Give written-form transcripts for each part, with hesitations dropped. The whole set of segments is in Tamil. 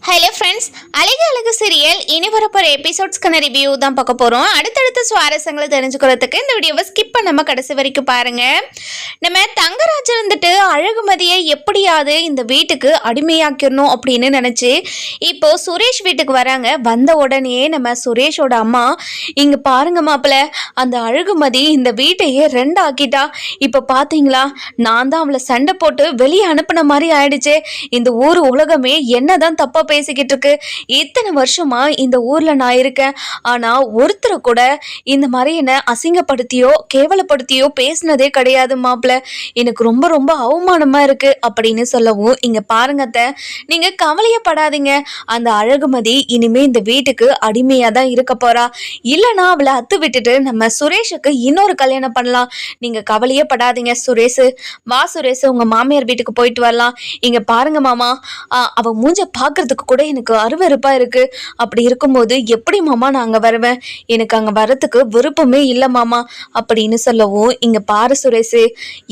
ஹலோ ஃப்ரெண்ட்ஸ், அழகு அழகு சீரியல் இனி வரப்போகிற எபிசோட்ஸ்க்கான ரிவ்யூ தான் பார்க்க போகிறோம். அடுத்தடுத்த சுவாரஸ்யங்களை தெரிஞ்சுக்கிறதுக்கு இந்த வீடியோவை ஸ்கிப் பண்ணாமல் கடைசி வரைக்கும் பாருங்கள். நம்ம தங்கராஜ் வந்துட்டு அழகுமதியை எப்படியாவது இந்த வீட்டுக்கு அடிமையாக்கிடணும் அப்படின்னு நினச்சி இப்போது சுரேஷ் வீட்டுக்கு வராங்க. வந்த உடனே நம்ம சுரேஷோட அம்மா, இங்கே பாருங்க மாப்பிள்ள, அந்த அழகுமதி இந்த வீட்டையே ரெண்டாக்கிட்டா. இப்போ பார்த்தீங்களா, நான் தான் அவளை சண்டை போட்டு வெளியே அனுப்பின மாதிரி ஆயிடுச்சு. இந்த ஊர் உலகமே என்னதான் தப்பா பேசிக்கிட்டு இருக்கு. இத்தனை வருஷமா இந்த ஊர்ல நான் இருக்கேன், ஆனா ஒருத்தரை கூட இந்த மாதிரி என்ன அசிங்கப்படுத்தியோ கேவலப்படுத்தியோ பேசினதே கிடையாது மாப்பிள்ள. எனக்கு ரொம்ப ரொம்ப அவமானமா இருக்கு அப்படின்னு சொல்லவும், இங்க பாருங்க அத்தை, நீங்க கவலையப்படாதீங்க. அந்த அழகுமதி இனிமே இந்த வீட்டுக்கு அடிமையா தான் இருக்க போறா. இல்லைன்னா அவளை அத்து விட்டுட்டு நம்ம சுரேஷுக்கு இன்னொரு கல்யாணம் பண்ணலாம். நீங்க கவலையே படாதீங்க சுரேஷ். வா சுரேஷ், உங்க மாமியார் வீட்டுக்கு போயிட்டு வரலாம். இங்க பாருங்க மாமா, அவ மூஞ்ச பாக்குறதுக்கு கூட எனக்கு அருவருப்பா இருக்கு. அப்படி இருக்கும்போது எப்படி மாமா நான் அங்க வருவேன்? எனக்கு அங்க வரத்துக்கு விருப்பமே இல்லை மாமா அப்படின்னு சொல்லவும், இங்க பாரு சுரேஷ்,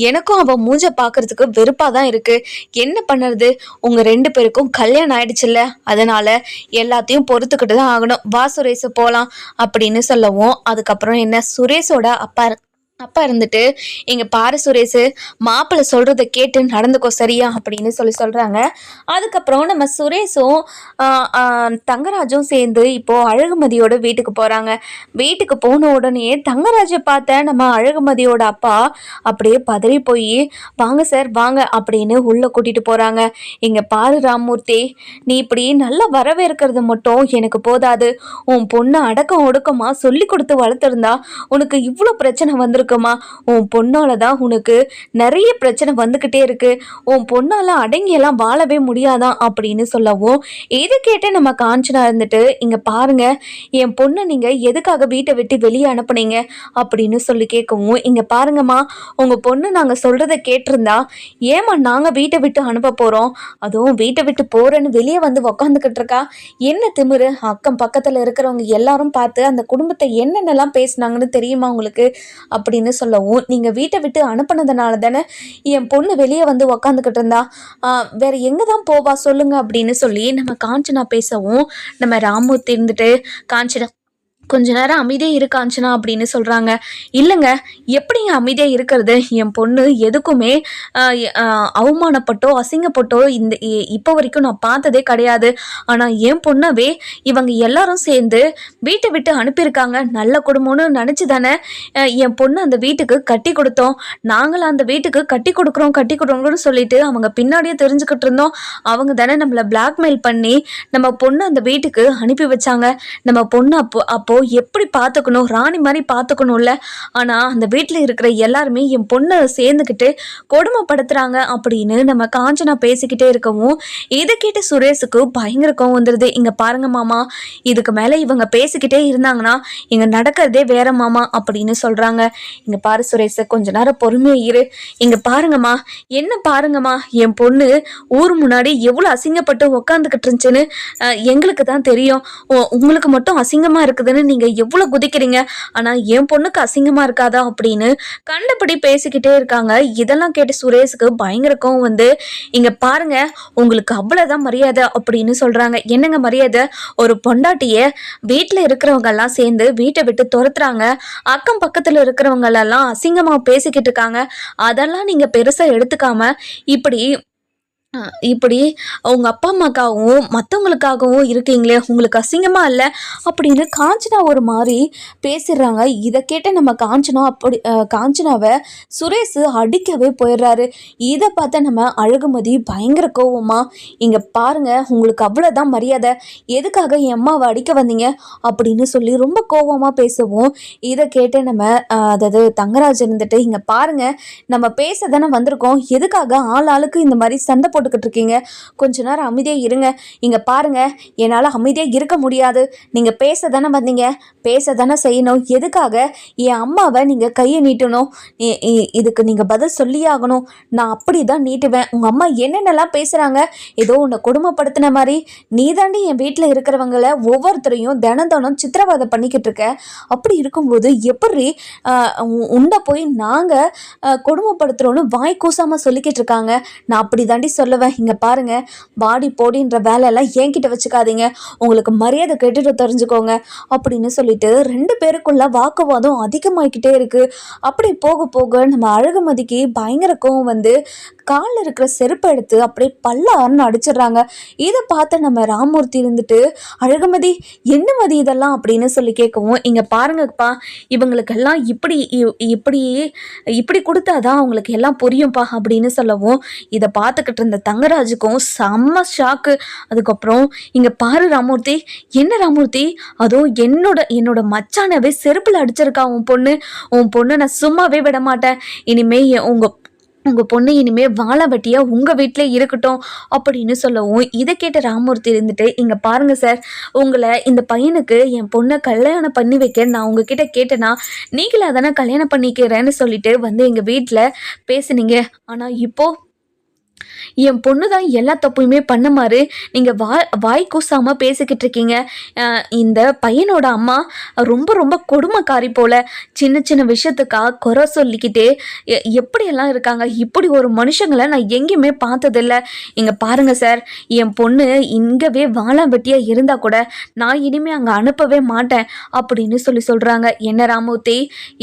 எனக்கும் அவ மூஞ்ச பாக்குறதுக்கு வெறுப்பா தான் இருக்கு. என்ன பண்ணுறது, உங்க ரெண்டு பேருக்கும் கல்யாணம் ஆயிடுச்சுல்ல, அதனால எல்லாத்தையும் பொறுத்துக்கிட்டு தான் ஆகணும். வா சுரேஷ் போலாம் அப்படின்னு சொல்லவும், அதுக்கப்புறம் என்ன சுரேஷோட அப்பா இருந்துட்டு, இங்கே பாரு சுரேஷ், மாப்பிள்ளை சொல்கிறத கேட்டு நடந்துக்கோ சரியா அப்படின்னு சொல்கிறாங்க. அதுக்கப்புறம் நம்ம சுரேஷும் தங்கராஜும் சேர்ந்து இப்போது அழகுமதியோட வீட்டுக்கு போகிறாங்க. வீட்டுக்கு போன உடனே தங்கராஜை பார்த்த நம்ம அழகுமதியோட அப்பா அப்படியே பதறி போய், வாங்க சார் வாங்க அப்படின்னு உள்ளே கூட்டிகிட்டு போகிறாங்க. இங்கே பாரு ராமூர்த்தி, நீ இப்படி நல்லா வரவேற்கிறது மட்டும் எனக்கு போதாது. உன் பொண்ணை அடக்கம் ஒடுக்கமாக சொல்லி கொடுத்து வளர்த்துருந்தா உனக்கு இவ்வளோ பிரச்சனை வந்திருக்குமா? உன் பொண்ணால தான் உனக்கு நிறைய பிரச்சனை வந்துக்கிட்டே இருக்கு. உன் பொண்ணால அடங்கியெல்லாம் வாழவே முடியாதான் அப்படின்னு சொல்லவும், இதை கேட்டு நம்ம காஞ்சனா இருந்துட்டு, இங்க பாருங்க, என் பொண்ணை நீங்க எதுக்காக வீட்டை விட்டு வெளியே அனுப்புனீங்க அப்படின்னு சொல்லி கேட்கவும், இங்க பாருங்கம்மா, உங்க பொண்ணு நாங்க சொல்றதை கேட்டிருந்தா ஏமா நாங்க வீட்டை விட்டு அனுப்ப போறோம்? அதுவும் வீட்டை விட்டு போறேன்னு வெளியே வந்து உக்காந்துக்கிட்டு இருக்கா. என்ன திமிரு? அக்கம் பக்கத்துல இருக்கிறவங்க எல்லாரும் பார்த்து அந்த குடும்பத்தை என்னென்னலாம் பேசினாங்கன்னு தெரியுமா உங்களுக்கு அப்படின்னு சொல்லவும், நீங்க வீட்டை விட்டு அனுப்புனதுனால தானே என் பொண்ணு வெளியே வந்து உக்காந்துக்கிட்டு இருந்தா, வேற எங்க தான் போவா சொல்லுங்க அப்படின்னு சொல்லி நம்ம காஞ்சனா பேசவும், நம்ம ராமூர்த்தி இருந்துட்டு, காஞ்சனா கொஞ்ச நேரம் அமைதியாக இருக்காஞ்சுனா அப்படின்னு சொல்கிறாங்க. இல்லைங்க, எப்படிங்க அமைதியாக இருக்கிறது? என் பொண்ணு எதுக்குமே அவமானப்பட்டோ அசிங்கப்பட்டோ இப்போ வரைக்கும் நான் பார்த்ததே கிடையாது. ஆனால் என் பொண்ணவே இவங்க எல்லாரும் சேர்ந்து வீட்டை விட்டு அனுப்பியிருக்காங்க. நல்ல குடும்பம்னு நினச்சி தானே என் பொண்ணு அந்த வீட்டுக்கு கட்டி கொடுத்தோம். நாங்களும் அந்த வீட்டுக்கு கட்டி கொடுக்குறோம்னு சொல்லிட்டு அவங்க பின்னாடியே தெரிஞ்சுக்கிட்டு இருந்தோம். அவங்க தானே நம்மளை பிளாக்மெயில் பண்ணி நம்ம பொண்ணு அந்த வீட்டுக்கு அனுப்பி வச்சாங்க. நம்ம பொண்ணு அப்போ எப்படி பார்த்துக்கணும், ராணி மாதிரி பார்த்துக்கணும்ல. ஆனால் அந்த வீட்டில் இருக்கிற எல்லாருமே என் பொண்ணை சேர்ந்துக்கிட்டு கொடுமைப்படுத்துகிறாங்க அப்படின்னு நம்ம காஞ்சனா பேசிக்கிட்டே இருக்கவும், இதை கேட்டு சுரேஷுக்கு பயங்கர கோவம் வந்துடுது. இங்கே பாருங்க மாமா, இதுக்கு மேலே இவங்க பேசிக்கிட்டே இருந்தாங்கன்னா இங்கே நடக்கிறதே வேற மாமா அப்படின்னு சொல்கிறாங்க. இங்கே பாரு சுரேஷ், கொஞ்ச நேரம் பொறுமையாக இரு. இங்கே பாருங்கம்மா, என்ன பாருங்கம்மா, என் பொண்ணு ஊர் முன்னாடி எவ்வளோ அசிங்கப்பட்டு உக்காந்துக்கிட்டு இருந்துச்சுன்னு எங்களுக்கு தான் தெரியும். உங்களுக்கு மட்டும் அசிங்கமாக இருக்குதுன்னு நீங்கள் எவ்வளோ குதிக்கிறீங்க, ஆனால் என் பொண்ணுக்கு அசிங்கமாக இருக்காதா அப்படின்னு கண்டபடி பேசிக்கிட்டே இருக்காங்க. இதெல்லாம் கேட்டு சுரேஷுக்கு பயங்கர கோவம் வந்து, இங்கே பாருங்க, உங்களுக்கு அவ்வளோதான் மரியாதை அப்படின்னு சொல்கிறாங்க. என்னங்க மரியாதை? ஒரு பொண்டாட்டியை வீட்டில் இருக்கிறவங்க எல்லாம் சேர்ந்து வீட்டை விட்டு துரத்துறாங்க. அக்கம் பக்கத்தில் இருக்கிறவங்களெல்லாம் அசிங்கமாக பேசிக்கிட்டு இருக்காங்க. அதெல்லாம் நீங்கள் பெருசாக எடுத்துக்காம இப்படி அவங்க அப்பா அம்மாக்காகவும் மற்றவங்களுக்காகவும் இருக்கீங்களே, உங்களுக்கு அசிங்கமா இல்லை அப்படின்னு காஞ்சனா ஒரு மாதிரி பேசிடுறாங்க. இதை கேட்ட நம்ம காஞ்சனாவை சுரேஷ் அடிக்கவே போயிடுறாரு. இதை பார்த்த நம்ம அழகுமதி பயங்கர கோவமா, இங்கே பாருங்க, உங்களுக்கு அவ்வளோதான் மரியாதை, எதுக்காக என் அம்மாவை அடிக்க வந்தீங்க அப்படின்னு சொல்லி ரொம்ப கோவமாக பேசுவோம். இதை கேட்டு நம்ம அதாவது தங்கராஜ் இருந்துட்டு, இங்கே பாருங்க, நம்ம பேச தானே வந்திருக்கோம், எதுக்காக ஆளுக்கு இந்த மாதிரி சண்டை போட்டுக்கிட்டு இருக்கீங்க? கொஞ்ச நேரம் அமைதியாக இருங்க. இங்கே பாருங்க, என்னால் அமைதியாக இருக்க முடியாது. நீங்கள் பேச தானே வந்தீங்க, பேச தானே செய்யணும். எதுக்காக என் அம்மாவை நீங்கள் கையை நீட்டணும்? இதுக்கு நீங்கள் பதில் சொல்லியே ஆகணும். நான் அப்படி தான் நீட்டுவேன். உங்கள் அம்மா என்னென்னலாம் பேசுகிறாங்க, ஏதோ உன்னை கொடுமைப்படுத்தின மாதிரி. நீ தாண்டி என் வீட்டில் இருக்கிறவங்கள ஒவ்வொருத்தரையும் தினம் சித்திரவதை பண்ணிக்கிட்டு இருக்க. அப்படி இருக்கும்போது எப்படி உண்டை போய் நாங்கள் கொடுமைப்படுத்துகிறோன்னு வாய் கூசாமல் சொல்லிக்கிட்டு இருக்காங்க. நான் அப்படி தாண்டி சொல்ல சொல்லுவேன். இங்கே பாருங்க, வாடி போடின்ற வேலையெல்லாம் என்கிட்ட வச்சுக்காதீங்க, உங்களுக்கு மரியாதை கெட்டுட்டு தெரிஞ்சுக்கோங்க அப்படின்னு சொல்லிட்டு 2 பேருக்குள்ள வாக்குவாதம் அதிகமாகிக்கிட்டே இருக்குது. அப்படி போக போக நம்ம அழகுமதிக்கு பயங்கர கோவம் வந்து காலில் இருக்கிற செருப்பை எடுத்து அப்படியே பல்லாருன்னு அடிச்சிடுறாங்க. இதை பார்த்து நம்ம ராமூர்த்தி இருந்துட்டு, அழகுமதி என்ன மதி இதெல்லாம் அப்படின்னு சொல்லி கேட்கவும், இங்கே பாருங்கப்பா, இவங்களுக்கெல்லாம் இப்படி இப்படி இப்படி கொடுத்தாதான் அவங்களுக்கு எல்லாம் புரியும்ப்பா அப்படின்னு சொல்லவும், இதை பார்த்துக்கிட்டு இருந்த தங்கராஜுக்கும் செம்ம ஷாக்கு. அதுக்கப்புறம் இங்கே பாரு ராமூர்த்தி, என்ன ராமூர்த்தி, அதுவும் என்னோட மச்சானவே செருப்பில் அடிச்சிருக்கா உன் பொண்ணு நான் சும்மாவே விட மாட்டேன். இனிமே உங்கள் பொண்ணு இனிமே வாழவட்டியா உங்கள் வீட்டிலே இருக்கட்டும் அப்படின்னு சொல்லவும், இதை கேட்ட ராமூர்த்தி இருந்துட்டு, இங்கே பாருங்கள் சார், உங்களை இந்த பையனுக்கு என் பொண்ணை கல்யாணம் பண்ணி வைக்க நான் உங்ககிட்ட கேட்டேன்னா நீங்களே தானே கல்யாணம் பண்ணிக்கிறேன்னு சொல்லிட்டு வந்து எங்கள் வீட்டில் பேசுனீங்க. ஆனால் இப்போது என் பொண்ணு தான் எல்லா தப்புமே பண்ணுமாறு நீங்கள் வாய் கூசாமல் பேசிக்கிட்டு இருக்கீங்க. இந்த பையனோட அம்மா ரொம்ப ரொம்ப கொடுமைக்காரி போல் சின்ன சின்ன விஷயத்துக்காக குறை சொல்லிக்கிட்டே எப்படியெல்லாம் இருக்காங்க. இப்படி ஒரு மனுஷங்களை நான் எங்கேயுமே பார்த்ததில்ல. இங்கே பாருங்கள் சார், என் பொண்ணு இங்கவே வாழாம்பட்டியாக இருந்தால் கூட நான் இனிமேல் அங்கே அனுப்பவே மாட்டேன் அப்படின்னு சொல்கிறாங்க. என்ன ராமூர்த்தி,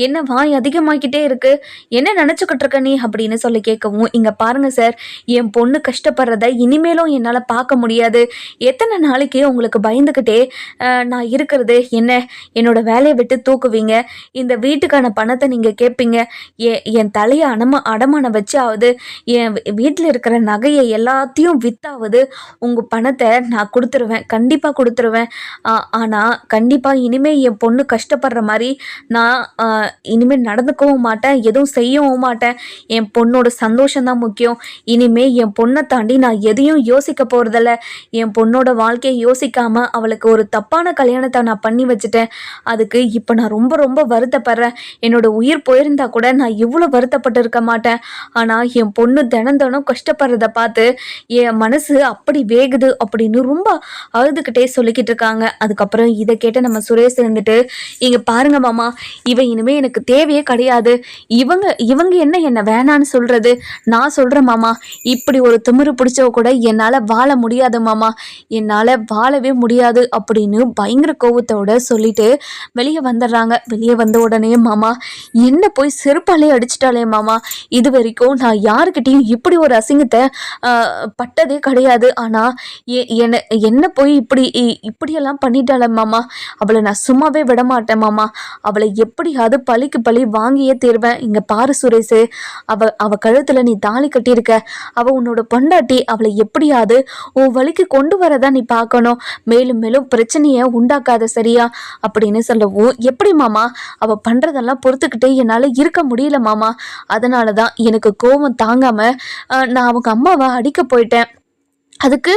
என்ன வாய் அதிகமாகிக்கிட்டே இருக்கு, என்ன நினச்சிக்கிட்டு இருக்க நீ அப்படின்னு சொல்லி கேட்கவும், இங்கே பாருங்கள் சார், என் பொண்ணு கஷ்டப்படுறத இனிமேலும் என்னால் பார்க்க முடியாது. எத்தனை நாளைக்கு உங்களுக்கு பயந்துக்கிட்டே நான் இருக்கிறது? என்னோட வேலையை விட்டு தூக்குவீங்க, இந்த வீட்டுக்கான பணத்தை நீங்கள் கேட்பீங்க, என் தலையை அடமானம் வச்சாவது, என் வீட்டில் இருக்கிற நகையை எல்லாத்தையும் வித்தாவது உங்கள் பணத்தை நான் கொடுத்துருவேன், கண்டிப்பாக கொடுத்துருவேன். ஆனால் கண்டிப்பாக இனிமேல் என் பொண்ணு கஷ்டப்படுற மாதிரி நான் இனிமேல் நடந்துக்கவும் மாட்டேன், எதுவும் செய்யவும் மாட்டேன். என் பொண்ணோட சந்தோஷம்தான் முக்கியம். இனிமேல் என் பொண்ணை தாண்டி நான் எதையும் யோசிக்க போகிறதில்ல. என் பொண்ணோட வாழ்க்கையை யோசிக்காமல் அவளுக்கு ஒரு தப்பான கல்யாணத்தை நான் பண்ணி வச்சுட்டேன். அதுக்கு இப்போ நான் ரொம்ப ரொம்ப வருத்தப்படுறேன். என்னோட உயிர் போயிருந்தா கூட நான் இவ்வளோ வருத்தப்பட்டு இருக்க மாட்டேன். ஆனால் என் பொண்ணு தினம் கஷ்டப்படுறத பார்த்து என் மனசு அப்படி வேகுது அப்படின்னு ரொம்ப அழுதுகிட்டே சொல்லிக்கிட்டு இருக்காங்க. அதுக்கப்புறம் இதை கேட்டு நம்ம சுரேஷ் இருந்துட்டு, இங்கே பாருங்க மாமா, இனிமேல் எனக்கு தேவையே கிடையாது. இவங்க என்ன வேணான்னு சொல்கிறது? நான் சொல்கிறேன் மாமா, இப்படி ஒரு திமிரு பிடிச்சவ கூட என்னால் வாழ முடியாது மாமா, என்னால் வாழவே முடியாது அப்படின்னு பயங்கர கோவத்தோட சொல்லிட்டு வெளியே வந்துடுறாங்க. வெளியே வந்த உடனே, மாமா என்ன போய் செருப்பாலே அடிச்சிட்டாலே மாமா, இது வரைக்கும் நான் யாருக்கிட்டையும் இப்படி ஒரு அசிங்கத்தை பட்டதே கிடையாது. ஆனால் என்ன போய் இப்படியெல்லாம் பண்ணிட்டாளே மாமா, அவளை நான் சும்மாவே விட மாட்டேன் மாமா, அவளை எப்படியாவது பழிக்கு பழி வாங்கியே தீர்வேன். இங்கே பாரு சுரேஷு, அவ கழுத்தில் நீ தாலி கட்டியிருக்க, அவள் உன்னோட பொண்டாட்டி, அவளை எப்படியாவது உன் வழிக்கு கொண்டு வரதான் நீ பார்க்கணும், மேலும் மேலும் பிரச்சனையை உண்டாக்காத, சரியா அப்படின்னு சொல்லவும், எப்படி மாமா, அவள் பண்ணுறதெல்லாம் பொறுத்துக்கிட்டே என்னால் இருக்க முடியல மாமா, அதனால தான் எனக்கு கோபம் தாங்காமல் நான் அவங்க அம்மாவை அடிக்க போயிட்டேன். அதுக்கு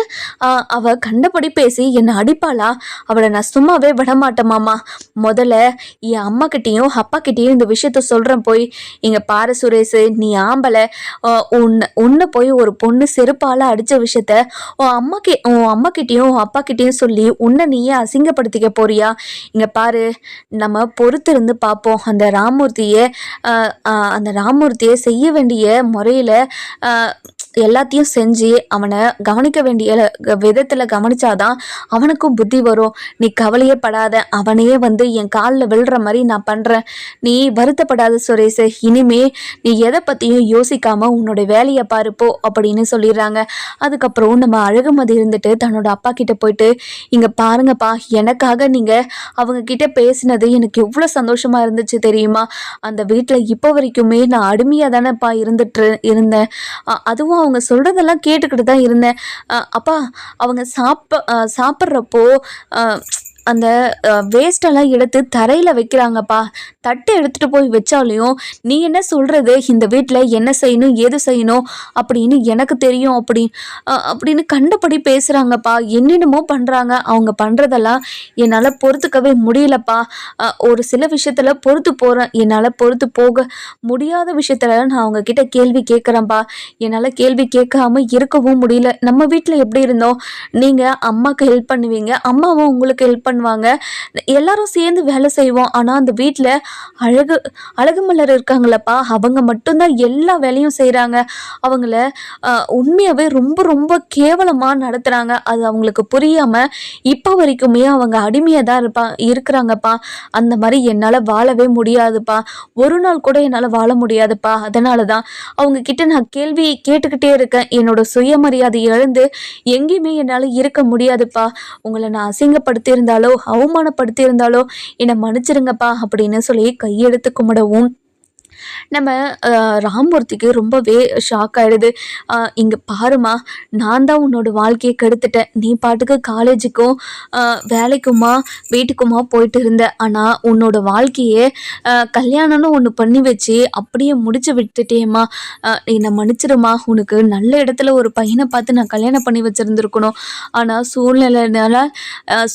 அவள் கண்டபடி பேசி என்னை அடிப்பாளா? அவளை நான் சும்மாவே விடமாட்டேன் மாமா. முதல்ல என் அம்மாக்கிட்டேயும் அப்பாக்கிட்டேயும் இந்த விஷயத்த சொல்கிறேன் போய். இங்கே பாரு சுரேஷு, நீ ஆம்பளை, உன்னை போய் ஒரு பொண்ணு செருப்பால் அடித்த விஷயத்த உன் அம்மாக்கிட்டேயும் உன் அப்பாக்கிட்டேயும் சொல்லி உன்னை நீயே அசிங்கப்படுத்திக்க போறியா? இங்கே பாரு, நம்ம பொறுத்திருந்து பார்ப்போம். அந்த ராமூர்த்தியை செய்ய வேண்டிய முறையில் எல்லாத்தையும் செஞ்சு அவனை கவனிக்க வேண்டிய விதத்தில் கவனிச்சாதான் அவனுக்கும் புத்தி வரும். நீ கவலையே படாத, அவனையே வந்து என் காலில் விழுற மாதிரி நான் பண்ணுறேன், நீ வருத்தப்படாத சுரேஷ், இனிமே நீ எதை பற்றியும் யோசிக்காமல் உன்னோட வேலையை பாருப்போ அப்படின்னு சொல்லிடுறாங்க. அதுக்கப்புறம் நம்ம அழகுமதி இருந்துட்டு தன்னோட அப்பா கிட்ட போயிட்டு, இங்கே பாருங்கப்பா, எனக்காக நீங்கள் அவங்கக்கிட்ட பேசினது எனக்கு எவ்வளோ சந்தோஷமாக இருந்துச்சு தெரியுமா? அந்த வீட்டில் இப்போ வரைக்குமே நான் அடிமையாக தானேப்பா இருந்தேன். அதுவும் அவங்க சொல்கிறதெல்லாம் கேட்டுக்கிட்டு தான் இருந்தேன். அப்பா, அவங்க சாப்பிட்றப்போ அந்த வேஸ்டெல்லாம் எடுத்து தரையில் வைக்கிறாங்கப்பா, தட்டு எடுத்துகிட்டு போய் வச்சாலையும் நீ என்ன சொல்கிறது, இந்த வீட்டில் என்ன செய்யணும் ஏது செய்யணும் அப்படின்னு எனக்கு தெரியும் அப்படின்னு கண்டபடி பேசுகிறாங்கப்பா, என்னென்னமோ பண்ணுறாங்க. அவங்க பண்ணுறதெல்லாம் என்னால் பொறுத்துக்கவே முடியலப்பா. ஒரு சில விஷயத்தில் பொறுத்து போகிறேன், என்னால் பொறுத்து போக முடியாத விஷயத்தில் நான் அவங்கக்கிட்ட கேள்வி கேட்குறேன்ப்பா. என்னால் கேள்வி கேட்காம இருக்கவும் முடியல. நம்ம வீட்டில் எப்படி இருந்தோம், நீங்கள் அம்மாவுக்கு ஹெல்ப் பண்ணுவீங்க, அம்மாவும் உங்களுக்கு ஹெல்ப் பண்ணுவாங்க. எல்லாரும் சேர்ந்து வேலை செய்வோம். ஆனால் அந்த வீட்டில் அழகு அழகு மலர் இருக்காங்களப்பா, அவங்க மட்டும்தான் எல்லா வேலையும் செய்கிறாங்க. அவங்கள உண்மையாகவே ரொம்ப ரொம்ப கேவலமாக நடத்துகிறாங்க. அது அவங்களுக்கு புரியாமல் இப்போ வரைக்குமே அவங்க அடிமையாக தான் இருக்கிறாங்கப்பா. அந்த மாதிரி என்னால் வாழவே முடியாதுப்பா. ஒரு நாள் கூட என்னால் வாழ முடியாதுப்பா. அதனால தான் அவங்க கிட்ட நான் கேள்வி கேட்டுக்கிட்டே இருக்கேன். என்னோட சுயமரியாதை இழந்து எங்கேயுமே என்னால் இருக்க முடியாதுப்பா. உங்களை நான் அசிங்கப்படுத்தியிருந்தாலோ அவமானப்படுத்தியிருந்தாலோ என்னை மன்னிச்சிருங்கப்பா அப்படின்னு சொல்லி கையெடுத்து கும்பிடவும் நம்ம ராமூர்த்திக்கு ரொம்பவே ஷாக் ஆகிடுது. இங்கே பாருமா, நான் தான் உன்னோட வாழ்க்கையை கெடுத்துட்டேன். நீ பாட்டுக்கு காலேஜுக்கும் வேலைக்குமா வீட்டுக்குமா போயிட்டு இருந்த. ஆனால் உன்னோட வாழ்க்கையே கல்யாணம்னு ஒன்று பண்ணி வச்சு அப்படியே முடிச்சு விட்டுட்டேம்மா. என்னை மன்னிச்சிருமா. உனக்கு நல்ல இடத்துல ஒரு பையனை பார்த்து நான் கல்யாணம் பண்ணி வச்சுருந்துருக்கணும். ஆனால்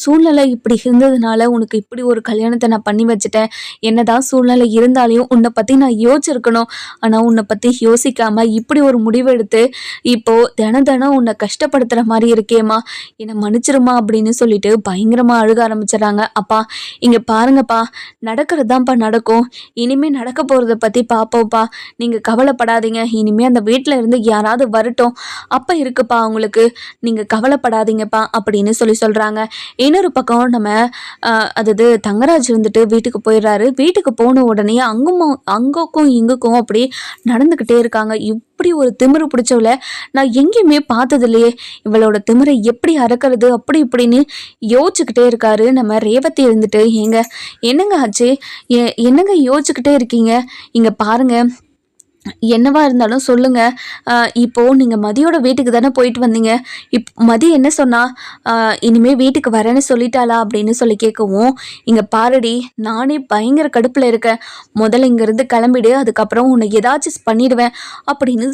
சூழ்நிலை இப்படி இருந்ததுனால உனக்கு இப்படி ஒரு கல்யாணத்தை நான் பண்ணி வச்சுட்டேன். என்னதான் சூழ்நிலை இருந்தாலையும் உன்னை பற்றி நான் யோசிச்சிருக்கணும். ஆனால் உன்னை பற்றி யோசிக்காமல் இப்படி ஒரு முடிவெடுத்து இப்போது தினம் உன்னை கஷ்டப்படுத்துகிற மாதிரி இருக்கேம்மா. என்னை மன்னிச்சிருமா அப்படின்னு சொல்லிட்டு பயங்கரமாக அழுக ஆரம்பிச்சிடறாங்க. அப்பா இங்கே பாருங்கப்பா, நடக்கிறது தான்ப்பா நடக்கும். இனிமேல் நடக்க போகிறத பற்றி பார்ப்போம்ப்பா. நீங்கள் கவலைப்படாதீங்க. இனிமேல் அந்த வீட்டில் இருந்து யாராவது வரட்டும், அப்போ இருக்குப்பா அவங்களுக்கு. நீங்கள் கவலைப்படாதீங்கப்பா அப்படின்னு சொல்கிறாங்க. இன்னொரு பக்கம் நம்ம அதாவது தங்கராஜ் இருந்துட்டு வீட்டுக்கு போயிடுறாரு. வீட்டுக்கு போன உடனே அங்கோக்கும் இங்குக்கும் அப்படி நடந்துக்கிட்டே இருக்காங்க. இப்படி ஒரு திமிரு பிடிச்சவளை நான் எங்கேயுமே பார்த்தது இல்லையே. இவளோட திமிரை எப்படி அறக்கிறது அப்படி இப்படின்னு யோசிச்சுக்கிட்டே இருக்காரு. நம்ம ரேவதி இருந்துட்டு, என்னங்க ஆச்சு, என்னங்க யோசிச்சுக்கிட்டே இருக்கீங்க, இங்கே பாருங்க, என்னவா இருந்தாலும் சொல்லுங்க. இப்போது நீங்கள் மதியோட வீட்டுக்கு தானே போயிட்டு வந்தீங்க. மதி என்ன சொன்னா, இனிமேல் வீட்டுக்கு வரேன்னு சொல்லிட்டாளா அப்படின்னு சொல்லி கேட்கவும், இங்கே பாருடி, நானே பயங்கர கடுப்பில் இருக்கேன். முதல்ல இங்கேருந்து கிளம்பிடு, அதுக்கப்புறம் உன்னை ஏதாச்சும் பண்ணிடுவேன் அப்படின்னு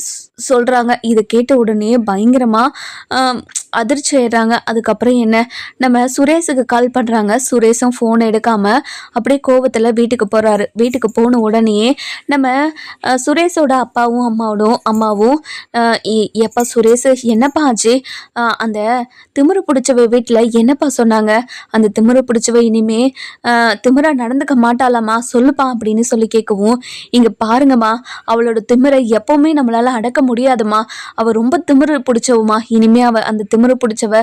சொல்கிறாங்க. இதை கேட்ட உடனே பயங்கரமாக அதிர்ச்சி ஆயிடுறாங்க. அதுக்கப்புறம் என்ன, நம்ம சுரேஷுக்கு கால் பண்ணுறாங்க. சுரேஷும் ஃபோனை எடுக்காமல் அப்படியே கோவத்தில் வீட்டுக்கு போகிறாரு. வீட்டுக்கு போன உடனே நம்ம சுரேஷோட அம்மாவும் எப்பா சுரேஷ் என்னப்பா ஆச்சு, அந்த திமிரு பிடிச்சவ வீட்டில் என்னப்பா சொன்னாங்க, அந்த திமிரு பிடிச்சவ இனிமே திமிரா நடந்துக்க மாட்டாளாமா, சொல்லுப்பா அப்படின்னு சொல்லி கேட்கவும், இங்கே பாருங்கம்மா, அவளோட திமிரை எப்போவுமே நம்மளால் அடக்க முடியாதுமா. அவள் ரொம்ப திமிரு பிடிச்சவுமா. இனிமே அந்த திமிரு பிடிச்சவ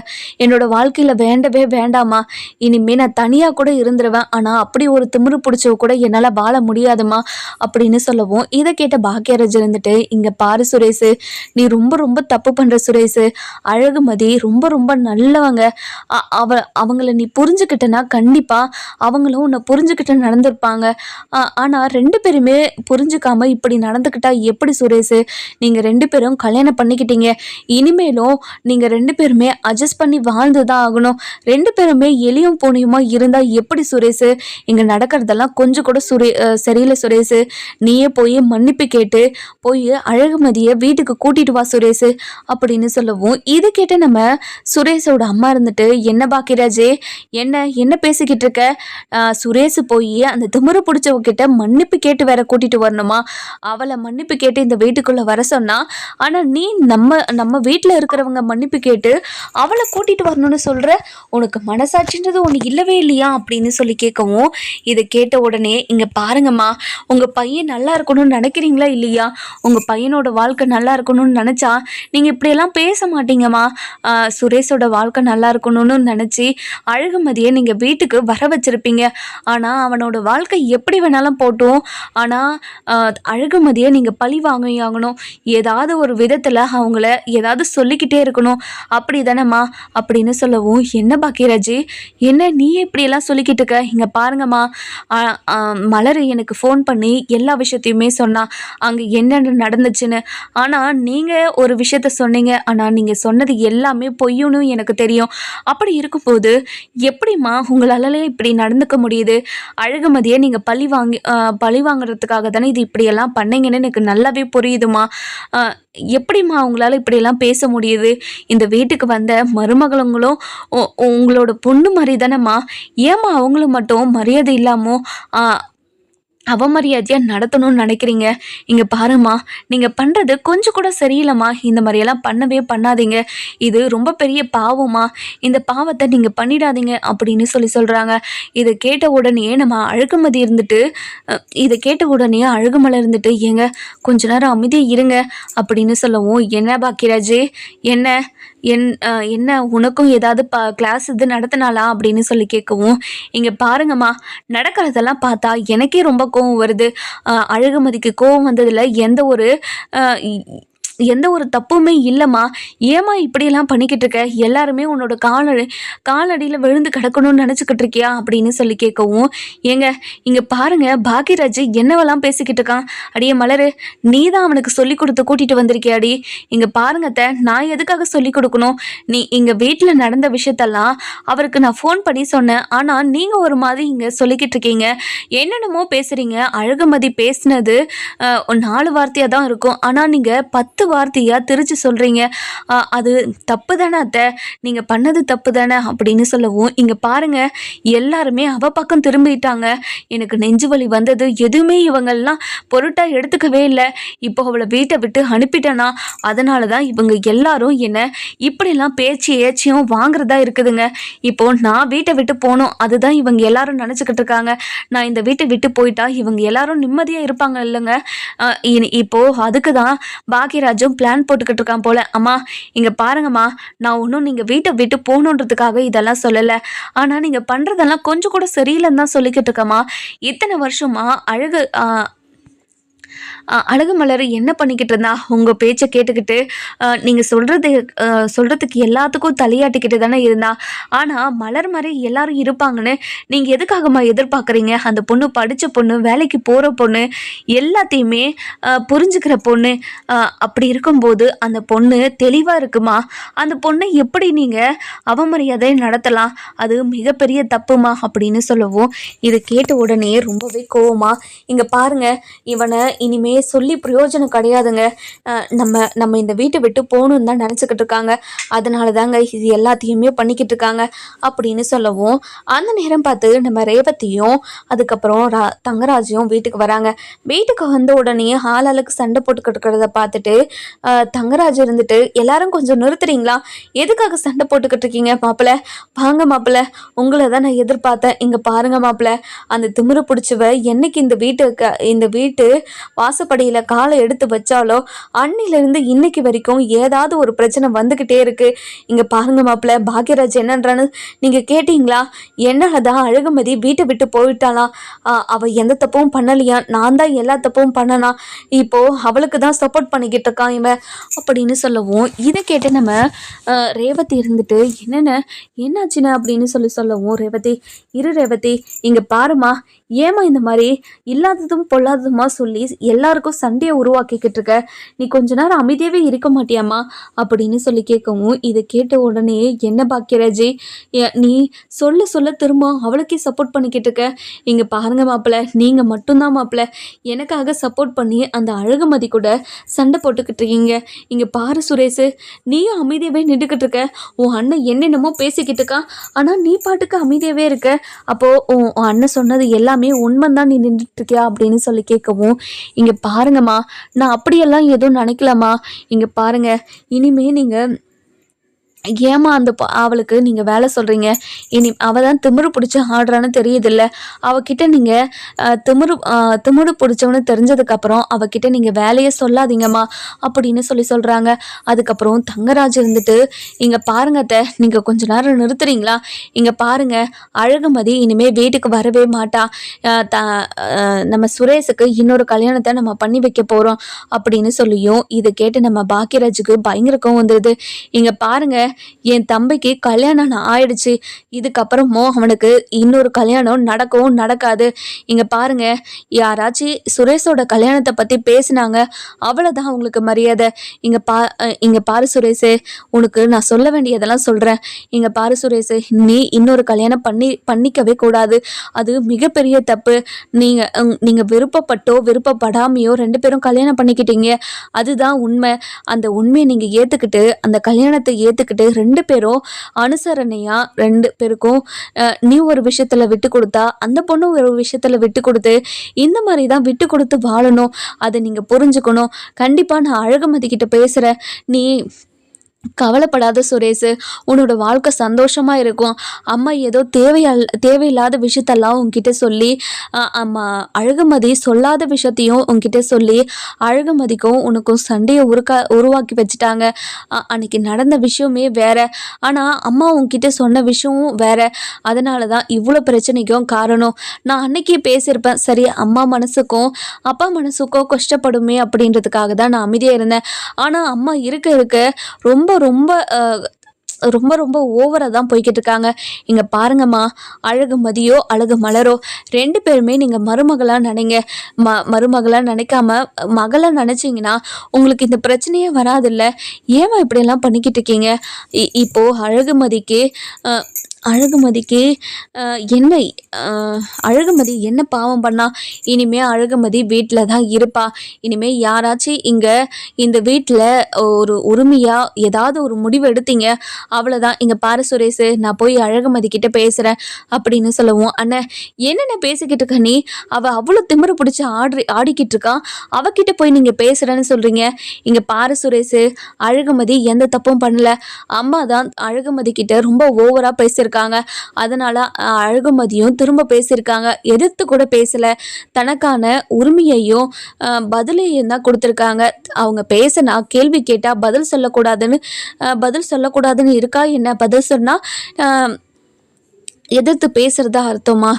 என்னோட வாழ்க்கையில் வேண்டவே வேண்டாமா. இனிமே நான் தனியாக கூட இருந்துருவேன். ஆனால் அப்படி ஒரு திமிரு பிடிச்சவ கூட என்னால் வாழ முடியாதுமா அப்படின்னு சொல்லவும், இதை கேட்ட பாக்கியராஜ் இருந்துட்டு, இங்கே பாரு சுரேஷ், நீ ரொம்ப ரொம்ப தப்பு பண்ணுற சுரேஷ். அழகுமதி ரொம்ப ரொம்ப நல்லவங்க. அவங்கள நீ புரிஞ்சுக்கிட்டனா கண்டிப்பாக அவங்களும் உன்னை புரிஞ்சுக்கிட்டு நடந்திருப்பாங்க. ஆனால் 2 பேருமே புரிஞ்சுக்காம இப்படி நடந்துக்கிட்டா எப்படி சுரேஷ்? நீங்கள் 2 பேரும் கல்யாணம் பண்ணிக்கிட்டீங்க. இனிமேலும் நீங்கள் 2 பேருமே அட்ஜஸ்ட் பண்ணி வாழ்ந்து தான் ஆகணும். 2 பேருமே எலியும் பூனையுமா இருந்தால் எப்படி சுரேஷ்? இங்கே நடக்கிறதெல்லாம் கொஞ்சம் கூட சரியில்லை சுரேஷ். நீயே போய் மன்னிப்பு கேட்டு போய் அழகுமதியை வீட்டுக்கு கூட்டிட்டு வா சுரேஷ் அப்படின்னு சொல்லவும், இதை கேட்டு நம்ம சுரேஷோட அம்மா இருந்துட்டு, என்ன பாக்கியராஜே, என்ன பேசிக்கிட்டு இருக்க? சுரேஷ் போய் அந்த திமிரு பிடிச்சவகிட்ட மன்னிப்பு கேட்டு வேற கூட்டிட்டு வரணுமா? அவளை மன்னிப்பு கேட்டு இந்த வீட்டுக்குள்ள வர சொன்னா, ஆனால் நீ நம்ம வீட்டில் இருக்கிறவங்க மன்னிப்பு கேட்டு அவளை கூட்டிட்டு வரணும்னு சொல்ற. உனக்கு மனசாட்சின்றது ஒன்று இல்லவே இல்லையா அப்படின்னு சொல்லி கேட்கவும், இதை கேட்ட உடனே, இங்கே பாருங்கம்மா, உங்கள் பையன் நல்லா இருக்கணும்னு நினைக்கிறீங்களா இல்லையா? உங்கள் பையனோட வாழ்க்கை நல்லா இருக்கணும்னு நினச்சா நீங்கள் இப்படியெல்லாம் பேச மாட்டீங்கம்மா. சுரேஷோட வாழ்க்கை நல்லா இருக்கணும்னு நினச்சி அழகுமதியை நீங்கள் வீட்டுக்கு வர வச்சுருப்பீங்க. ஆனால் அவனோட வாழ்க்கை எப்படி வேணாலும் போட்டும், ஆனால் அழகுமதியை நீங்கள் பழி வாங்கியாகணும். ஏதாவது ஒரு விதத்தில் அவங்கள ஏதாவது சொல்லிக்கிட்டே இருக்கணும். அப்படி தானேம்மா அப்படின்னு சொல்லவும், என்ன பாக்கியராஜ், என்ன நீ இப்படியெல்லாம் சொல்லிக்கிட்டு இருக்க? இங்கே பாருங்கம்மா, மலர் எனக்கு ஃபோன் பண்ணி எல்லா விஷயத்தையுமே சொன்னா, அங்கே என்னென்ன நடந்துச்சுன்னு. ஆனால் நீங்கள் ஒரு விஷயத்த சொன்னீங்க, ஆனால் நீங்கள் சொன்னது எல்லாமே பொய்யுன்னு எனக்கு தெரியும். அப்படி இருக்கும்போது எப்படிம்மா உங்களாலே இப்படி நடந்துக்க முடியுது? அழகுமதியை நீங்கள் பழி வாங்குறதுக்காக தானே இது இப்படியெல்லாம் பண்ணீங்கன்னு எனக்கு நல்லாவே புரியுதுமா. எப்படிம்மா உங்களால் இப்படியெல்லாம் பேச முடியுது? இந்த வீட்டுக்கு வந்த மருமகளுங்களும் உங்களோட பொண்ணு மாதிரி தானேம்மா. ஏம்மா அவங்களும் மட்டும் மரியாதை இல்லாமல் அவமரியாதையாக நடத்தணும்னு நினைக்கிறீங்க. இங்கே பாரும்மா, நீங்கள் பண்ணுறது கொஞ்சம் கூட சரியில்லைம்மா. இந்த மாதிரியெல்லாம் பண்ணவே பண்ணாதீங்க. இது ரொம்ப பெரிய பாவம்மா. இந்த பாவத்தை நீங்கள் பண்ணிடாதீங்க அப்படின்னு சொல்கிறாங்க. இதை கேட்ட உடனே நம்ம அழுகுமதி இருந்துட்டு இதை கேட்ட உடனே அழுகுமலை இருந்துட்டு, ஏங்க கொஞ்ச நேரம் அமைதியாக இருங்க அப்படின்னு சொல்லவும், என்ன பாக்கியராஜ், என்ன என்ன உனக்கும் ஏதாவது கிளாஸ் இது நடத்தினாளா அப்படின்னு கேட்கவும், இங்கே பாருங்கம்மா, நடக்கிறதெல்லாம் பார்த்தா எனக்கே ரொம்ப கோவம் வருது. அழகுமதிக்கு கோவம் வந்ததில் எந்த ஒரு தப்புமே இல்லைம்மா. ஏம்மா இப்படியெல்லாம் பண்ணிக்கிட்டு இருக்க? எல்லாருமே உன்னோட காலடியில் விழுந்து கிடக்கணும்னு நினச்சிக்கிட்டு இருக்கியா அப்படின்னு கேட்கவும், ஏங்க இங்கே பாருங்க, பாக்கியராஜ் என்னவெல்லாம் பேசிக்கிட்டு இருக்கான். அடியே மலரு, நீ தான் அவனுக்கு சொல்லி கொடுத்து கூட்டிகிட்டு வந்திருக்கியாடி. இங்கே பாருங்க அத்தை, நான் எதுக்காக சொல்லி கொடுக்கணும்? நீ இங்கே வீட்டில் நடந்த விஷயத்தெல்லாம் அவருக்கு நான் ஃபோன் பண்ணி சொன்னேன். ஆனால் நீங்கள் ஒரு மாதிரி இங்கே சொல்லிக்கிட்டு இருக்கீங்க, என்னென்னமோ பேசுகிறீங்க. அழகுமதி பேசினது 4 வார்த்தையாக தான் இருக்கும், ஆனால் நீங்கள் 10 வார்த்தையாக திரிச்சு சொல்கிறீங்க. அது தப்பு தானே அத்தை, நீங்கள் பண்ணது தப்பு தானே அப்படின்னு சொல்லவும், இங்கே பாருங்கள், எல்லாருமே அவள் பக்கம் திரும்பிட்டாங்க. எனக்கு நெஞ்சு வலி வந்தது. எதுவுமே இவங்கெல்லாம் பொருட்டாக எடுத்துக்கவே இல்லை. இப்போ அவளை வீட்டை விட்டு அனுப்பிட்டேனா, அதனால தான் இவங்க எல்லாரும் என்னை இப்படிலாம் பேச்சு ஏச்சியும் வாங்குறதா இருக்குதுங்க. இப்போது நான் வீட்டை விட்டு போகணும், அதுதான் இவங்க எல்லாரும் நினச்சிக்கிட்டு இருக்காங்க. நான் இந்த வீட்டை விட்டு போயிட்டா இவங்க எல்லாரும் நிம்மதியாக இருப்பாங்க இல்லைங்க. இப்போது அதுக்கு தான் பாக்கியராஜும் பிளான் போட்டுக்கிட்டு இருக்கான் போல. அம்மா இங்கே பாருங்கம்மா, நான் ஒன்றும் நீங்கள் வீட்டை விட்டு போகணுன்றதுக்காக இதெல்லாம் சொல்லலை. ஆனால் நீங்கள் பண்ணுறதெல்லாம் கொஞ்சம் கூட சரியில்லைன்னு தான் சொல்லிக்கிட்டு இருக்கம்மா. இத்தனை வருஷமா அழகுமலர் என்ன பண்ணிக்கிட்டு இருந்தா? உங்கள் பேச்சை கேட்டுக்கிட்டு நீங்கள் சொல்கிறதுக்கு எல்லாத்துக்கும் தலையாட்டிக்கிட்டு தானே இருந்தா. ஆனால் மலர் மாதிரி எல்லாரும் இருப்பாங்கன்னு நீங்கள் எதுக்காகம்மா எதிர்பார்க்குறீங்க? அந்த பொண்ணு படித்த பொண்ணு, வேலைக்கு போகிற பொண்ணு, எல்லாத்தையுமே புரிஞ்சுக்கிற பொண்ணு. அப்படி இருக்கும்போது அந்த பொண்ணு தெளிவாக இருக்குமா. அந்த பொண்ணை எப்படி நீங்கள் அவமரியாதை நடத்தலாம்? அது மிகப்பெரிய தப்புமா அப்படின்னு சொல்லவும், இதை கேட்ட உடனே ரொம்பவே கோவமா, இங்கே பாருங்கள், இவனை இனிமே சொல்லி பிரயோஜனம் கிடையாதுங்க. நம்ம இந்த வீட்டை விட்டு போகணுன்னு தான் நினச்சிக்கிட்டு இருக்காங்க. அதனால தாங்க இது எல்லாத்தையுமே பண்ணிக்கிட்டு இருக்காங்க அப்படின்னு சொல்லவும், அந்த நேரம் பார்த்து நம்ம ரேவதியும் அதுக்கப்புறம் தங்கராஜையும் வீட்டுக்கு வராங்க. வீட்டுக்கு வந்த உடனே ஆளாளுக்கு சண்டை போட்டுக்கிட்டு இருக்கிறத பார்த்துட்டு தங்கராஜ் இருந்துட்டு, எல்லாரும் கொஞ்சம் நிறுத்துறீங்களா? எதுக்காக சண்டை போட்டுக்கிட்டு இருக்கீங்க? மாப்பிள்ள வாங்க மாப்பிள்ள, உங்களை தான் நான் எதிர்பார்த்தேன். இங்கே பாருங்க மாப்பிள்ள, அந்த திமிரு பிடிச்சவ என்னைக்கு இந்த வீட்டு வாசப்படியில் காலை எடுத்து வச்சாலோ அன்னிலிருந்து இன்னைக்கு வரைக்கும் ஏதாவது ஒரு பிரச்சனை வந்துக்கிட்டே இருக்கு. இங்கே பாருங்க மாப்பிள்ள, பாக்கியராஜ் என்னன்றான்னு நீங்கள் கேட்டீங்களா? என்னால் தான் அழகுமதி வீட்டை விட்டு போயிட்டாலாம். அவள் எந்த தப்பும் பண்ணலையா, நான் தான் எல்லா தப்பும் பண்ணனா. இப்போது அவளுக்கு தான் சப்போர்ட் பண்ணிக்கிட்டு இருக்கான் இவன் அப்படின்னு சொல்லவும், இதை கேட்டு நம்ம ரேவதி இருந்துட்டு, என்னாச்சுன்னு அப்படின்னு சொல்லவும், ரேவதி இங்கே பாருமா, ஏமா இந்த மாதிரி இல்லாததும் பொல்லாததுமா சொல்லி எல்லாருக்கும் சண்டையை உருவாக்கிக்கிட்டு இருக்க? நீ கொஞ்ச நேரம் அமைதியாகவே இருக்க மாட்டியாம்மா அப்படின்னு கேட்கவும், இதை கேட்ட உடனே, என்ன பாக்கியராஜ், நீ சொல்ல திரும்ப அவளுக்கே சப்போர்ட் பண்ணிக்கிட்டு இருக்க? இங்கே பாருங்க மாப்பிள்ள, நீங்கள் மட்டும்தான் மாப்பிள்ள எனக்காக சப்போர்ட் பண்ணி அந்த அழகுமதி கூட சண்டை போட்டுக்கிட்டு இருக்கீங்க. இங்கே பாரு சுரேஷ், நீயும் அமைதியாகவே நின்றுக்கிட்டு இருக்க. உன் அண்ணன் என்னென்னமோ பேசிக்கிட்டு இருக்கான், ஆனால் நீ பாட்டுக்கு அமைதியாகவே இருக்க. அப்போது உன் அண்ணன் சொன்னது எல்லாமே உண்மைதான், நீ நின்றுட்டு இருக்கியா அப்படின்னு கேட்கவும், இங்கே பாருங்கம்மா, நான் அப்படியெல்லாம் எதுவும் நினைக்கலாமா. இங்கே பாருங்க, இனிமே நீங்கள் ஏமா அவளுக்கு நீங்கள் வேலை சொல்கிறீங்க? அவள் தான் திமிரு பிடிச்சி ஆடுறான்னு தெரியுதில்ல. அவகிட்ட நீங்கள் திமிரு பிடிச்சவனு தெரிஞ்சதுக்கப்புறம் அவகிட்ட நீங்கள் வேலையை சொல்லாதீங்கம்மா அப்படின்னு சொல்கிறாங்க. அதுக்கப்புறம் தங்கராஜ் இருந்துட்டு, இங்கே பாருங்க அத்தை, நீங்கள் கொஞ்ச நேரம் நிறுத்துறீங்களா? இங்கே பாருங்கள், அழகுமதி இனிமேல் வீட்டுக்கு வரவே மாட்டா. நம்ம சுரேஷுக்கு இன்னொரு கல்யாணத்தை நம்ம பண்ணி வைக்க போகிறோம் அப்படின்னு சொல்லியும், இதை கேட்டு நம்ம பாக்கியராஜுக்கு பயங்கரக்கும் வந்துடுது. இங்கே பாருங்கள், என் தம்பிக்கு கல்யாணம் ஆயிடுச்சு, இதுக்கப்புறமும் அவனுக்கு இன்னொரு கல்யாணம் நடக்கவும் நடக்காது. இங்கே பாருங்க, யாராச்சும் சுரேஷோட கல்யாணத்தை பற்றி பேசினாங்க, அவ்வளோதான் அவங்களுக்கு மரியாதை. இங்கே பாரு சுரேஷ், உனக்கு நான் சொல்ல வேண்டியதெல்லாம் சொல்கிறேன். இங்கே பாரு சுரேஷ், நீ இன்னொரு கல்யாணம் பண்ணிக்கவே கூடாது. அது மிகப்பெரிய தப்பு. நீங்கள் விருப்பப்பட்டோ விருப்பப்படாமையோ 2 பேரும் கல்யாணம் பண்ணிக்கிட்டீங்க, அதுதான் உண்மை. அந்த உண்மையை நீங்கள் ஏற்றுக்கிட்டு, அந்த கல்யாணத்தை ஏற்றுக்கிட்டு சொல்லிட்டு 2 பேரும் அனுசரணையாக 2 பேருக்கும் நீ ஒரு விஷயத்தில் விட்டு கொடுத்தா அந்த பொண்ணு ஒரு விஷயத்தில் விட்டு கொடுத்து இந்த மாதிரி தான் விட்டு கொடுத்து வாழணும். அதை நீங்கள் புரிஞ்சுக்கணும். கண்டிப்பாக நான் அழகுமதி கிட்ட பேசுகிறேன். நீ கவலைப்படாத சுரேஷ், உன்னோட வாழ்க்கை சந்தோஷமா இருக்கும். அம்மா ஏதோ தேவையில்லாத விஷயத்தெல்லாம் உன்கிட்ட சொல்லி அம்மா அழகுமதி சொல்லாத விஷயத்தையும் உன்கிட்ட சொல்லி அழகுமதிக்கும் உனக்கும் சண்டையை உருவாக்கி வச்சுட்டாங்க. அன்னைக்கு நடந்த விஷயமே வேற, ஆனால் அம்மா உன்கிட்ட சொன்ன விஷயமும் வேற. அதனால தான் இவ்வளோ பிரச்சனைக்கும் காரணம். நான் அன்னைக்கே பேசியிருப்பேன், சரி அம்மா மனசுக்கும் அப்பா மனசுக்கும் கஷ்டப்படுமே அப்படின்றதுக்காக தான் நான் அமைதியாக இருந்தேன். ஆனால் அம்மா இருக்க இருக்க ரொம்ப ரொம்ப ரொம்ப ரொம்ப ஓவராக தான் போய்கிட்டு இருக்காங்க. இங்கே பாருங்கம்மா, அழகுமதியோ அழகு மலரோ 2 பேருமே நீங்கள் மருமகளாக நினைங்க. மருமகளாக நினைக்காம மகளாக நினச்சிங்கன்னா உங்களுக்கு இந்த பிரச்சனையே வராதில்ல. ஏமா இப்படியெல்லாம் பண்ணிக்கிட்டு இருக்கீங்க? இப்போது அழகுமதிக்கு என்ன அழகுமதி என்ன பாவம் பண்ணா? இனிமேல் அழகுமதி வீட்டில் தான் இருப்பா. இனிமேல் யாராச்சும் இந்த வீட்டில் ஒரு உரிமையாக ஏதாவது ஒரு முடிவு எடுத்தீங்க, அவ்வளோதான். இங்கே பாரு சுரேஷ், நான் போய் அழகுமதி கிட்ட பேசுகிறேன் அப்படின்னு சொல்லவும், அண்ணன் என்னென்ன பேசிக்கிட்டு இருக்க நீ? அவள் அவ்வளோ திமிரு பிடிச்சி ஆடிக்கிட்டு இருக்கான், அவகிட்ட போய் நீங்கள் பேசுகிறேன்னு சொல்கிறீங்க. இங்கே பாரு சுரேஷ், அழகுமதி எந்த தப்பும் பண்ணல. அம்மா தான் அழகுமதி கிட்ட ரொம்ப ஓவராக பேசியிருக்காங்க. அதனால அழகுமதியும் திரும்ப பேசியிருக்காங்க. எதிர்த்து கூட பேசல. தனக்கான உரிமையையும் பதிலையும் தான் கொடுத்துருக்காங்க. அவங்க பேசினா கேள்வி கேட்டால் பதில் சொல்லக்கூடாதுன்னு இருக்கா என்ன? பதில் சொன்னால் எதிர்த்து பேசுகிறதா அர்த்தமா?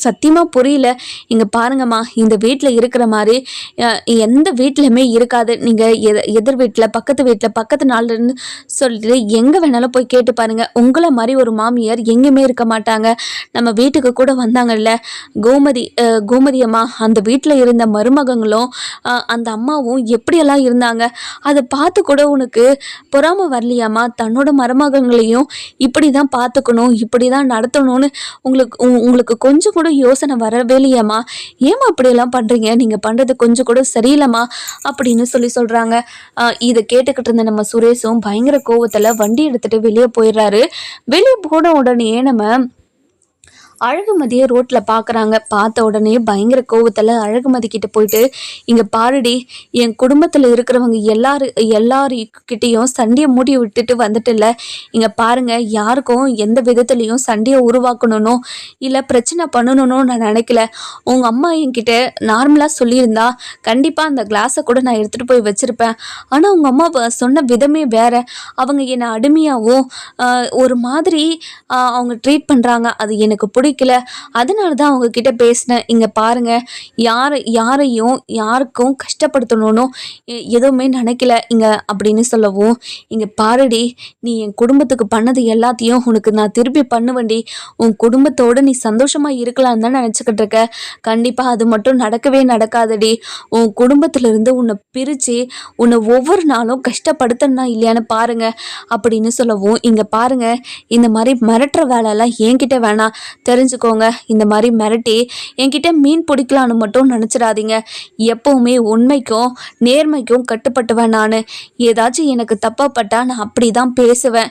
சத்தியமாக புரியல. இங்கே பாருங்கம்மா, இந்த வீட்டில் இருக்கிற மாதிரி எந்த வீட்லையுமே இருக்காது. நீங்கள் எதிர் வீட்டில் பக்கத்து நாள்லேருந்து சொல்லிட்டு எங்கே வேணாலும் போய் கேட்டு பாருங்கள். உங்களை மாதிரி ஒரு மாமியார் எங்கேயுமே இருக்க மாட்டாங்க. நம்ம வீட்டுக்கு கூட வந்தாங்கல்ல கோமதி அம்மா, அந்த வீட்டில் இருந்த மருமகங்களும் அந்த அம்மாவும் எப்படியெல்லாம் இருந்தாங்க, அதை பார்த்து கூட உனக்கு பொறாமை வரலையாம்மா? தன்னோட மருமகங்களையும் இப்படி தான் பார்த்துக்கணும், இப்படி தான் நடத்தணும்னு உங்களுக்கு கொஞ்சம் கூட யோசனை வரவே இல்லையாம்மா? ஏமா அப்படியெல்லாம் பண்ணுறீங்க? நீங்கள் பண்ணுறது கொஞ்சம் கூட சரியில்லைம்மா அப்படின்னு சொல்கிறாங்க. இதை கேட்டுக்கிட்டு இருந்த நம்ம சுரேஷும் பயங்கர கோவத்தில் வண்டி எடுத்துகிட்டு வெளியே போயிடுறாரு. வெளியே போன உடனே நம்ம அழகுமதியை ரோட்டில் பார்க்குறாங்க. பார்த்த உடனே பயங்கர கோவத்தில் அழகுமதி கிட்ட போயிட்டு, இங்கே பாருடி, என் குடும்பத்தில் இருக்கிறவங்க எல்லாருக்கிட்டேயும் சண்டையை மூடி விட்டுட்டு வந்துட்டுல. இங்கே பாருங்கள், யாருக்கும் எந்த விதத்துலேயும் சண்டையை உருவாக்கணும்னோ இல்லை பிரச்சனை பண்ணணும்னு நான் நினைக்கல. உங்கள் அம்மா என்கிட்ட நார்மலாக சொல்லியிருந்தா கண்டிப்பாக அந்த கிளாஸை கூட நான் எடுத்துகிட்டு போய் வச்சுருப்பேன். ஆனால் உங்கள் அம்மா சொன்ன விதமே வேறு. அவங்க என்னை அடிமையாகவும் ஒரு மாதிரி அவங்க ட்ரீட் பண்ணுறாங்க. அது எனக்கு பிடிக்கல. அதனால தான் அவங்க கிட்ட பேசினேன். இங்கே பாருங்க, யாருக்கும் கஷ்டப்படுத்தணும்னு எதுவுமே நினைக்கல இங்க அப்படின்னு சொல்லவும், இங்கே பாருடி, நீ என் குடும்பத்துக்கு பண்ணது எல்லாத்தையும் உனக்கு நான் திருப்பி பண்ணுவேண்டி. உன் குடும்பத்தோடு நீ சந்தோஷமா இருக்கலாம்னு தான் நினச்சிக்கிட்டு இருக்க. கண்டிப்பாக அது மட்டும் நடக்கவே நடக்காதடி. உன் குடும்பத்திலிருந்து உன்னை பிரித்து உன்னை ஒவ்வொரு நாளும் கஷ்டப்படுத்தனா இல்லையான்னு பாருங்க அப்படின்னு சொல்லவும், இங்கே பாருங்க, இந்த மாதிரி மிரட்டுற வேலையெல்லாம் என்கிட்ட வேணாம். தெரிஞ்சுக்கோங்க, இந்த மாதிரி மிரட்டி என்கிட்ட மீன் பிடிக்கலான்னு மட்டும் நினச்சிடாதீங்க. எப்போவுமே உண்மைக்கும் நேர்மைக்கும் கட்டுப்பட்டுவேன் நான். ஏதாச்சும் எனக்கு தப்பாப்பட்டால் நான் அப்படி தான் பேசுவேன்,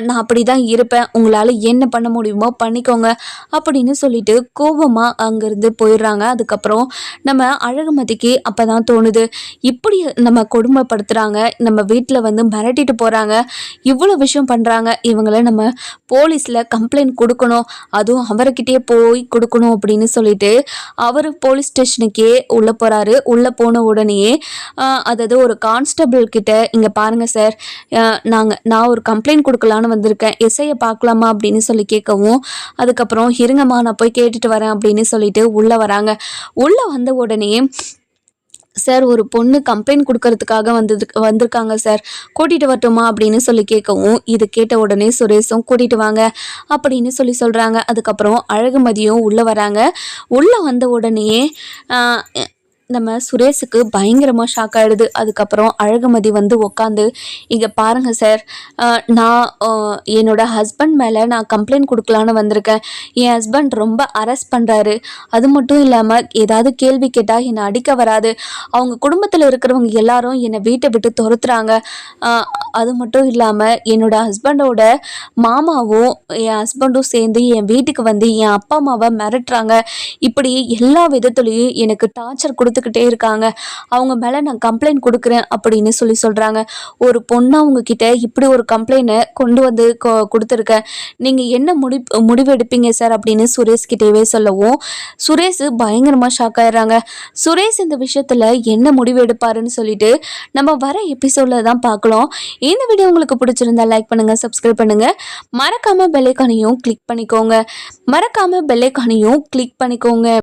நான் அப்படி தான் இருப்பேன். உங்களால் என்ன பண்ண முடியுமோ பண்ணிக்கோங்க அப்படின்னு சொல்லிட்டு கோபமாக அங்கேருந்து போயிடுறாங்க. அதுக்கப்புறம் நம்ம அழகுமதிக்கு அப்போ தான் தோணுது, இப்படி நம்ம கொடுமைப்படுத்துகிறாங்க, நம்ம வீட்டில் வந்து மிரட்டிட்டு போகிறாங்க, இவ்வளோ விஷயம் பண்ணுறாங்க, இவங்கள நம்ம போலீஸில் கம்ப்ளைண்ட் கொடுக்கணும், அதுவும் அவர்கிட்டயே போய் கொடுக்கணும் அப்படின்னு சொல்லிட்டு அவர் போலீஸ் ஸ்டேஷனுக்கே உள்ளே போகிறாரு. உள்ளே போன உடனேயே அதாவது ஒரு கான்ஸ்டபிள் கிட்ட, இங்கே பாருங்கள் சார், நான் ஒரு கம்ப்ளைண்ட் கொடுக்கலான்னு வந்திருக்கேன், எஸ்ஐயை பார்க்கலாமா அப்படின்னு சொல்லி கேட்கவும், அதுக்கப்புறம் இருங்கம்மா நான் போய் கேட்டுட்டு வரேன் அப்படின்னு சொல்லிட்டு உள்ளே வராங்க. உள்ளே வந்த உடனே, சார் ஒரு பொண்ணு கம்ப்ளைண்ட் கொடுக்கறதுக்காக வந்திருக்காங்க சார், கூட்டிகிட்டு வரட்டுமா அப்படின்னு சொல்லி கேட்கவும், இது கேட்ட உடனே சுரேஷும் கூட்டிகிட்டு வாங்க அப்படின்னு சொல்கிறாங்க. அதுக்கப்புறம் அழகுமதியும் உள்ளே வராங்க. உள்ளே வந்த உடனே நம்ம சுரேஷுக்கு பயங்கரமாக ஷாக் ஆகிடுது. அதுக்கப்புறம் அழகுமதி வந்து உக்காந்து, இங்கே பாருங்கள் சார், நான் என்னோட ஹஸ்பண்ட் மேலே நான் கம்ப்ளைண்ட் கொடுக்கலான்னு வந்திருக்கேன். என் ஹஸ்பண்ட் ரொம்ப அரெஸ்ட் பண்ணுறாரு. அது மட்டும் இல்லாமல் ஏதாவது கேள்வி கேட்டால் என்னை அடிக்க வராது. அவங்க குடும்பத்தில் இருக்கிறவங்க எல்லாரும் என்னை வீட்டை விட்டு துரத்துறாங்க. அது மட்டும் இல்லாமல் என்னோட ஹஸ்பண்டோட மாமாவும் என் ஹஸ்பண்டும் சேர்ந்து என் வீட்டுக்கு வந்து என் அப்பா அம்மாவை மிரட்டுறாங்க. இப்படி எல்லா விதத்துலேயும் எனக்கு டார்ச்சர் கொடுத்துக்கிட்டே இருக்காங்க. அவங்க மேலே நான் கம்ப்ளைண்ட் கொடுக்குறேன் அப்படின்னு சொல்கிறாங்க. ஒரு பொண்ணு அவங்கக்கிட்ட இப்படி ஒரு கம்ப்ளைண்ட்டை கொண்டு வந்து கொடுத்துருக்கேன். நீங்கள் என்ன முடிவு எடுப்பீங்க சார் அப்படின்னு சுரேஷ் கிட்டேவே சொல்லவும் சுரேஷ் பயங்கரமாக ஷாக் ஆயிடுறாங்க. சுரேஷ் இந்த விஷயத்தில் என்ன முடிவு எடுப்பாருன்னு சொல்லிட்டு நம்ம வர எபிசோடில் தான் பார்க்கலாம். இந்த வீடியோ உங்களுக்கு பிடிச்சிருந்தா லைக் பண்ணுங்கள், சப்ஸ்கிரைப் பண்ணுங்கள், மறக்காமல் பெல் ஐகானையும் கிளிக் பண்ணிக்கோங்க.